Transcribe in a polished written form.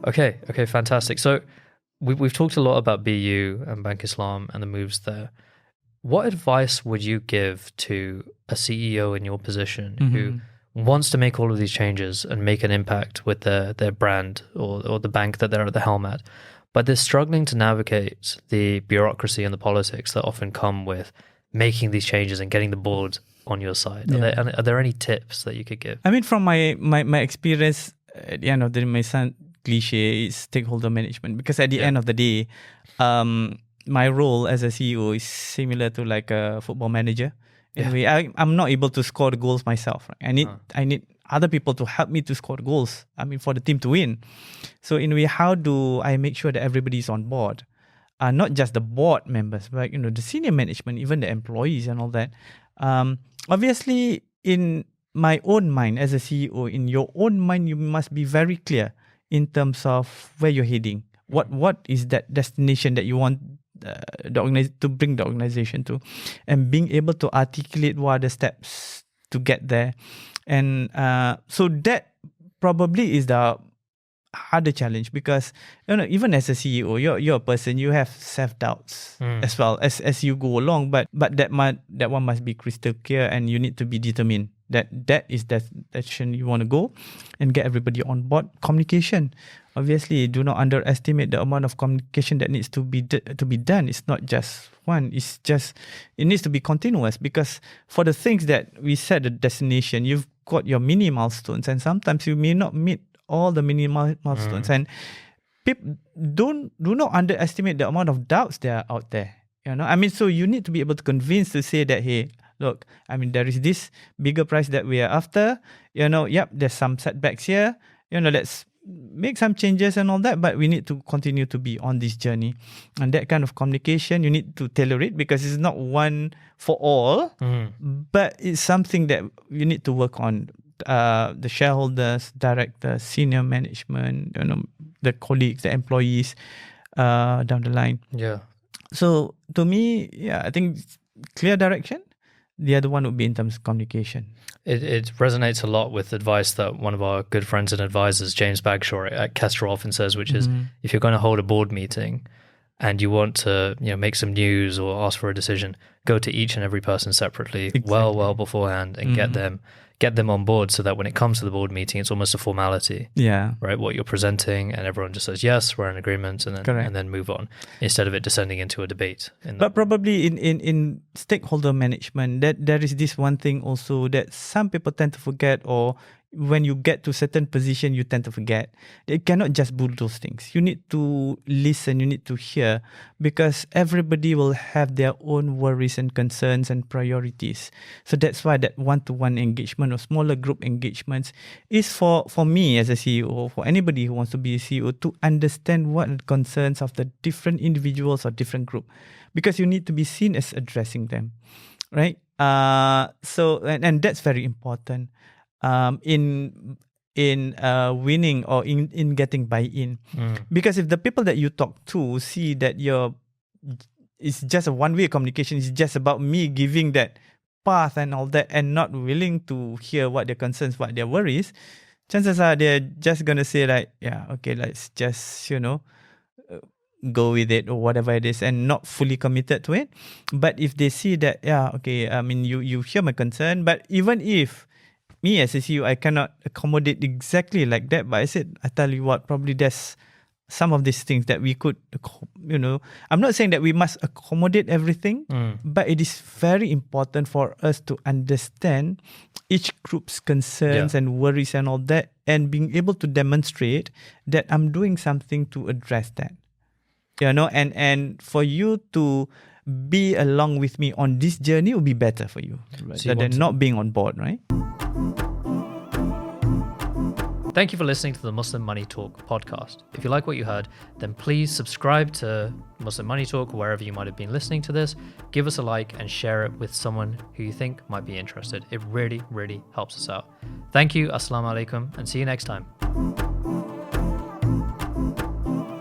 Okay, fantastic. So we've talked a lot about BU and Bank Islam and the moves there. What advice would you give to a CEO in your position who wants to make all of these changes and make an impact with their brand or the bank that they're at the helm at, but they're struggling to navigate the bureaucracy and the politics that often come with making these changes and getting the board on your side? Are there any tips that you could give? I mean, from my experience, at the end of the day, my son cliche is stakeholder management, because at the end of the day, my role as a CEO is similar to like a football manager. Anyway, I'm not able to score the goals myself. Right? I need other people to help me to score the goals. I mean, for the team to win. So in a way, how do I make sure that everybody is on board? Not just the board members, but the senior management, even the employees and all that. Obviously, in my own mind as a CEO, in your own mind, you must be very clear in terms of where you're heading. What is that destination that you want to bring the organization to, and being able to articulate what are the steps to get there. And so that probably is the harder challenge, because even as a CEO, you're a person, you have self-doubts as well as you go along, but that one must be crystal clear, and you need to be determined that is the direction you want to go and get everybody on board. Communication, obviously, do not underestimate the amount of communication that needs to be done. It's not just one, it needs to be continuous, because for the things that we set the destination, you've got your mini milestones, and sometimes you may not meet all the mini milestones, and people do not underestimate the amount of doubts that are out there. I mean, so you need to be able to convince to say that, hey, look, I mean, there is this bigger price that we are after. There's some setbacks here. Let's make some changes and all that, but we need to continue to be on this journey. And that kind of communication, you need to tailor it, because it's not one for all, but it's something that you need to work on. The shareholders, directors, senior management, the colleagues, the employees down the line. Yeah. So to me, I think clear direction. The other one would be in terms of communication. It resonates a lot with advice that one of our good friends and advisors, James Bagshaw at Kestra, often says, which is, if you're going to hold a board meeting and you want to make some news or ask for a decision, go to each and every person separately, well beforehand, and get them on board, so that when it comes to the board meeting, it's almost a formality. Yeah. Right? What you're presenting, and everyone just says, yes, we're in agreement, and then move on, instead of it descending into a debate. But probably in stakeholder management, that there is this one thing also that some people tend to forget, or when you get to certain position, you tend to forget. You cannot just bulldoze things. You need to listen, you need to hear, because everybody will have their own worries and concerns and priorities. So that's why that one-to-one engagement or smaller group engagements is for me as a CEO, for anybody who wants to be a CEO, to understand what are the concerns of the different individuals or different group, because you need to be seen as addressing them, right? So that's very important. In winning or in getting buy-in, because if the people that you talk to see that it's just a one-way communication, it's just about me giving that path and all that, and not willing to hear what their concerns, what their worries, chances are they're just gonna say like, yeah, okay, let's just go with it or whatever it is, and not fully committed to it. But if they see that, yeah, okay, I mean, you hear my concern, but even if me as a CEO, I cannot accommodate exactly like that. But I tell you what, probably there's some of these things that we could, I'm not saying that we must accommodate everything, but it is very important for us to understand each group's concerns and worries and all that, and being able to demonstrate that I'm doing something to address that. And for you to be along with me on this journey will be better for you, rather than not being on board, right? Thank you for listening to the Muslim Money Talk podcast. If you like what you heard, then please subscribe to Muslim Money Talk wherever you might have been listening to this. Give us a like and share it with someone who you think might be interested. It really, really helps us out. Thank you. Assalamu alaikum, and see you next time.